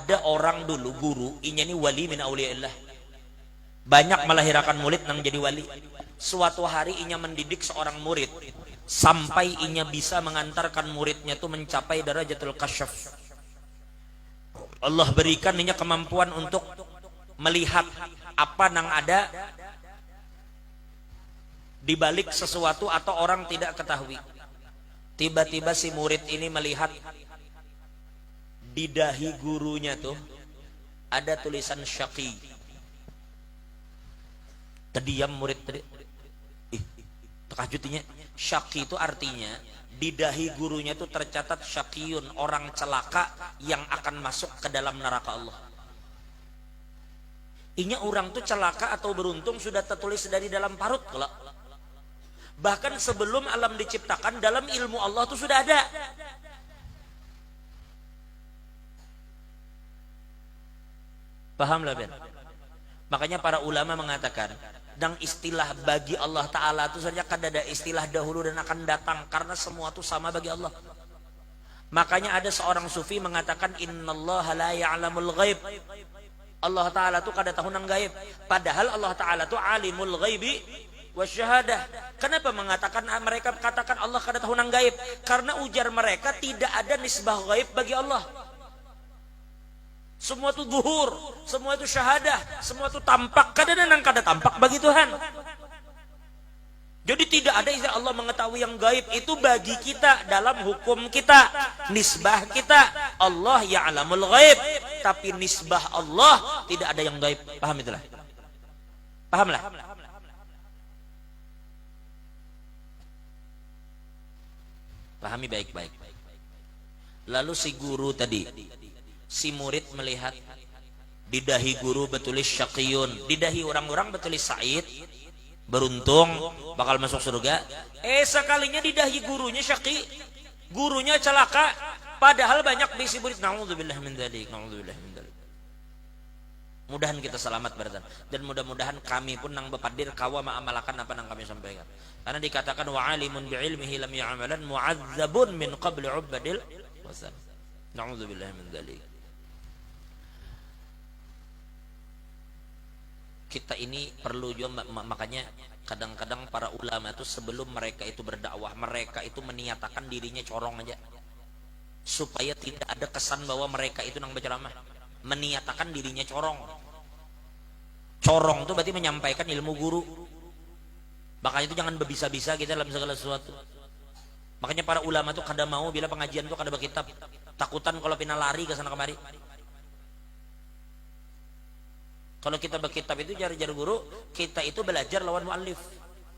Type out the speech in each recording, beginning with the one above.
ada orang dulu guru inya ini wali min auliyaillah, banyak melahirkan murid nang jadi wali. Suatu hari inya mendidik seorang murid sampai inya bisa mengantarkan muridnya tuh mencapai darajatul kasyaf. Allah berikan inya kemampuan untuk melihat apa nang ada di balik sesuatu atau orang tidak ketahui. Tiba-tiba si murid ini melihat di dahi gurunya tuh ada tulisan syaqi. Terdiam murid tadi. Terkejutnya. Syaqi itu artinya di dahi gurunya itu tercatat syaqiyun, orang celaka yang akan masuk ke dalam neraka Allah. Inya orang tuh celaka atau beruntung sudah tertulis dari dalam parut kelak. Bahkan sebelum alam diciptakan, dalam ilmu Allah itu sudah ada. Paham lah Ben? Makanya para ulama mengatakan, dan istilah bagi Allah Ta'ala itu saja kan ada istilah dahulu dan akan datang, karena semua itu sama bagi Allah. Makanya ada seorang sufi mengatakan, innallaha la ya'lamul ghaib. Allah Ta'ala itu kada tahu nang gaib. Padahal Allah Ta'ala itu alimul ghaibi wasyahadah. Kenapa mereka katakan Allah kada tahu nang gaib? Karena ujar mereka tidak ada nisbah gaib bagi Allah. Semua itu zuhur, semua itu syahadah, semua itu tampak. Kadang-kadang kada tampak bagi Tuhan. Jadi tidak ada istilah Allah mengetahui yang gaib. Itu bagi kita dalam hukum kita, nisbah kita. Allah ya'lamul ghaib, tapi nisbah Allah tidak ada yang gaib. Paham itulah? Pahamlah? Pahami baik-baik. Lalu si guru tadi, si murid melihat di dahi guru bertulis syaqiyun, di dahi orang-orang bertulis sa'id, beruntung, bakal masuk surga. Sekalinya di dahi gurunya syaqi, gurunya celaka, padahal banyak bisi murid. Na'udzubillah min dzalik, na'udzubillah min dzalik. Mudahan kita selamat berdan, dan mudah-mudahan kami pun nang bepadir kawa ma'amalakan apa nang kami sampaikan. Karena dikatakan wa alimun bi'ilmihi lam ya'malan mu'adzabun min qabli ubadil wasan. Na'udzubillah min dzalik. Kita ini perlu juga, makanya kadang-kadang para ulama itu sebelum mereka itu berdakwah, mereka itu meniatakan dirinya corong aja, supaya tidak ada kesan bahwa mereka itu nang berceramah. Meniatakan dirinya corong. Corong itu berarti menyampaikan ilmu guru. Makanya itu jangan berbisa-bisa kita dalam segala sesuatu. Makanya para ulama itu kada mau bila pengajian itu kada berkitab, takutan kalau pina lari ke sana kemari. Kalau kita berkitab itu jar-jar guru, kita itu belajar lawan mu'allif.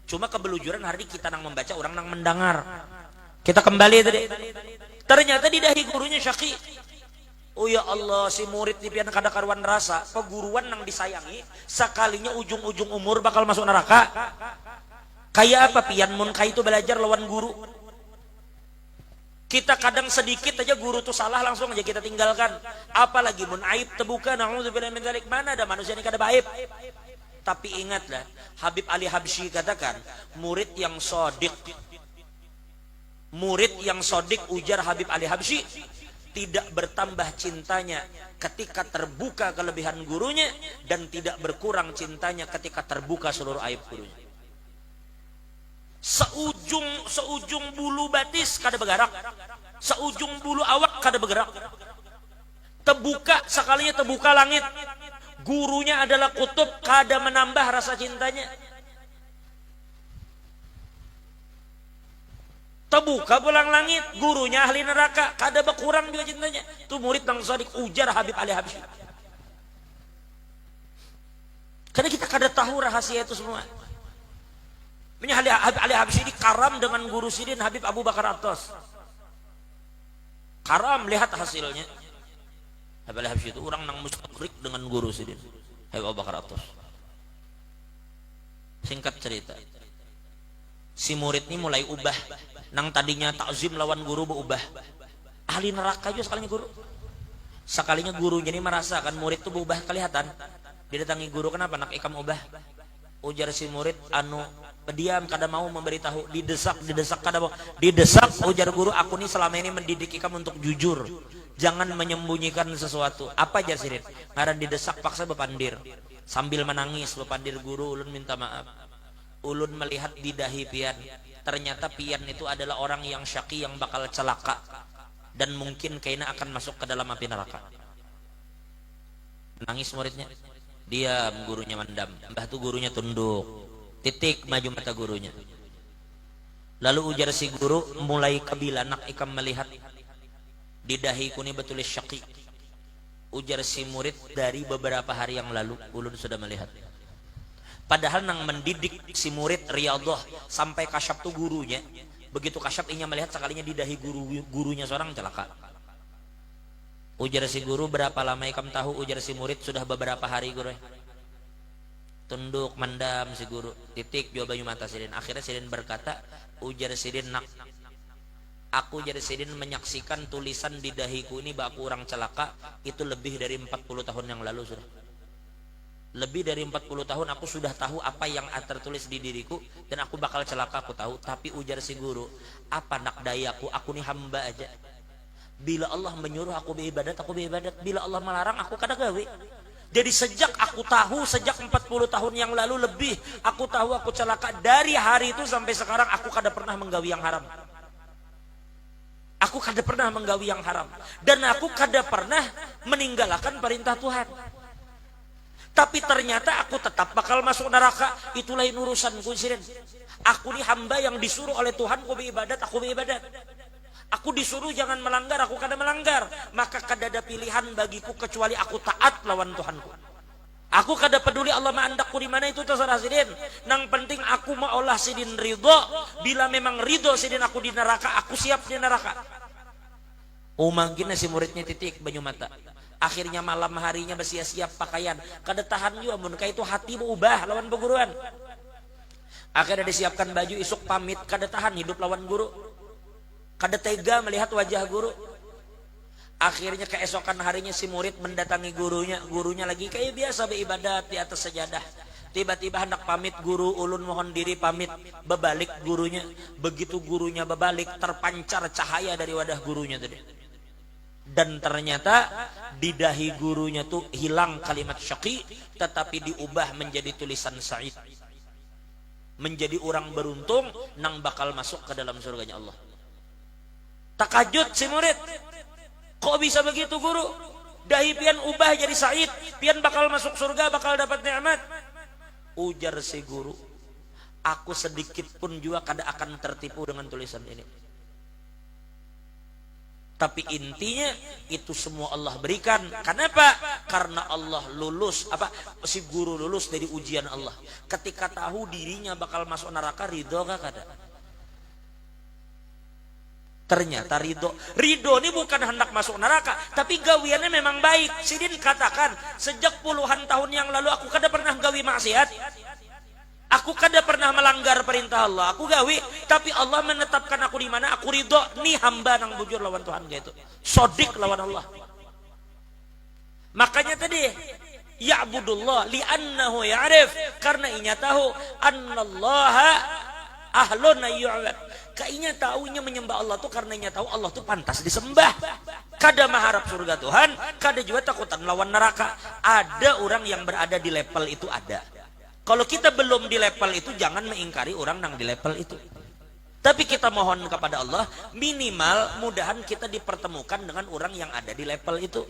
Cuma kebelujuran hari kita nang membaca, orang nang mendengar. Kita kembali tadi. Ternyata di dahi gurunya syaqi. Oh ya Allah, si murid di pian kada karuan rasa, peguruan nang disayangi, sekalinya ujung-ujung umur bakal masuk neraka. Kayak apa pian mun kai itu belajar lawan guru? Kita kadang sedikit aja guru tuh salah langsung aja kita tinggalkan. Apalagi mun aib terbuka, na'udzubillah min dzalik. Mana ada manusia yang kada baib. Tapi ingatlah, Habib Ali Habsyi katakan, murid yang sodik, ujar Habib Ali Habsyi, tidak bertambah cintanya ketika terbuka kelebihan gurunya, dan tidak berkurang cintanya ketika terbuka seluruh aib gurunya. Seujung bulu batis kada bergerak, seujung bulu awak kada bergerak. Terbuka sekalinya, terbuka langit, gurunya adalah kutub, kada menambah rasa cintanya. Terbuka pulang langit, gurunya ahli neraka, kada berkurang juga cintanya. Itu murid nang shadiq, ujar Habib Ali Habsyi. Karena kita kada tahu rahasia itu semua. Habib Ali Habsyi ini karam dengan guru sidin Habib Abu Bakar Attas. Karam, lihat hasilnya. Habib Ali Habsyi itu orang nang mustaqrik dengan guru sidin Habib Abu Bakar Attas. Singkat cerita, si murid ini mulai ubah. Nang tadinya takzim lawan guru berubah. Ahli neraka juga sekalinya guru. Sekalinya gurunya ini merasakan murid itu berubah kelihatan. Didatangi guru, kenapa nak ikam ubah? Ujar si murid, diam, kada mau memberitahu, didesak kada mau, didesak. Ujar guru, aku nih selama ini mendidik ikam untuk jujur, jangan menyembunyikan sesuatu. Apa aja sirin? Ngaran didesak paksa bepandir, sambil menangis bepandir guru. Ulun minta maaf. Ulun melihat di dahi pian, ternyata pian itu adalah orang yang syaki, yang bakal celaka, dan mungkin kayaknya akan masuk ke dalam api neraka. Nangis muridnya, diam, gurunya mandam. Mbah tuh gurunya tunduk, titik maju mata gurunya. Lalu ujar si guru, mulai kabilanak ikam melihat di dahiku ini betul syaki. Ujar si murid, dari beberapa hari yang lalu ulun sudah melihat. Padahal nang mendidik si murid riyadhah sampai kasyaf tuh gurunya. Begitu kasyaf inya melihat sekalinya di dahi gurunya seorang celaka. Ujar si guru, berapa lama ikam tahu? Ujar si murid, sudah beberapa hari guru. Tunduk mandam si guru, titik jawabannya mata sidin. Akhirnya sidin berkata, ujar sidin, nak, aku jadi sidin menyaksikan tulisan di dahiku ini baku orang celaka itu lebih dari 40 tahun yang lalu sudah. Lebih dari 40 tahun aku sudah tahu apa yang tertulis di diriku, dan aku bakal celaka aku tahu. Tapi ujar si guru, apa nak dayaku, aku nih hamba aja. Bila Allah menyuruh aku beribadat, aku beribadat. Bila Allah melarang, aku kada gawe. Jadi sejak aku tahu, sejak 40 tahun yang lalu lebih, aku tahu aku celaka. Dari hari itu sampai sekarang, aku kada pernah menggawi yang haram. Aku kada pernah menggawi yang haram. Dan aku kada pernah meninggalkan perintah Tuhan. Tapi ternyata aku tetap bakal masuk neraka. Itu lain urusanku sirin. Aku ni hamba yang disuruh oleh Tuhan, aku beribadat, aku beribadat. Aku disuruh jangan melanggar, aku kada melanggar. Maka kada ada pilihan bagiku kecuali aku taat lawan Tuhanku. Aku kada peduli Allah maandakku di mana, itu terserah sidin. Nang penting aku mau Allah sidin ridho. Bila memang ridho sidin aku di neraka, aku siap di neraka. Mungkin si muridnya titik banyu mata. Akhirnya malam harinya bersiap-siap pakaian. Kada tahan juga mun ka itu hati berubah lawan perguruan. Akhirnya disiapkan baju, isuk pamit, kada tahan hidup lawan guru. Kada tega melihat wajah guru. Akhirnya keesokan harinya si murid mendatangi gurunya. Gurunya lagi kayak biasa beribadat di atas sajadah. Tiba-tiba hendak pamit guru, ulun mohon diri pamit. Bebalik gurunya. Begitu gurunya bebalik, terpancar cahaya dari wadah gurunya tadi. Dan ternyata di dahi gurunya tuh hilang kalimat syaqi, tetapi diubah menjadi tulisan sa'id. Menjadi orang beruntung, nang bakal masuk ke dalam surganya Allah. Takajud si murid, kok bisa begitu guru? Dahi pian ubah jadi sa'id, pian bakal masuk surga, bakal dapat nikmat. Ujar si guru, aku sedikit pun juga kada akan tertipu dengan tulisan ini. Tapi intinya itu semua Allah berikan. Kenapa? Karena Allah lulus, si guru lulus dari ujian Allah. Ketika tahu dirinya bakal masuk neraka, ridho gak kada? Ternyata ridho ini bukan hendak masuk neraka, tapi gawiannya memang baik. Sidin katakan, sejak puluhan tahun yang lalu aku kada pernah gawi maksiat. Aku kada pernah melanggar perintah Allah. Aku gawi, tapi Allah menetapkan aku di mana, aku ridho. Nih hamba nang bujur lawan Tuhan gitu. Sodik lawan Allah. Makanya tadi, ya'budullah li'annahu ya'rif, karena inya tahu annallaha ahlun ayyu'abad. Kainya tahunya menyembah Allah tuh karena inya tahu Allah tuh pantas disembah. Kada mengharap surga Tuhan, kada juga takutan lawan neraka. Ada orang yang berada di level itu ada. Kalau kita belum di level itu, jangan mengingkari orang yang di level itu. Tapi kita mohon kepada Allah, minimal mudahan kita dipertemukan dengan orang yang ada di level itu.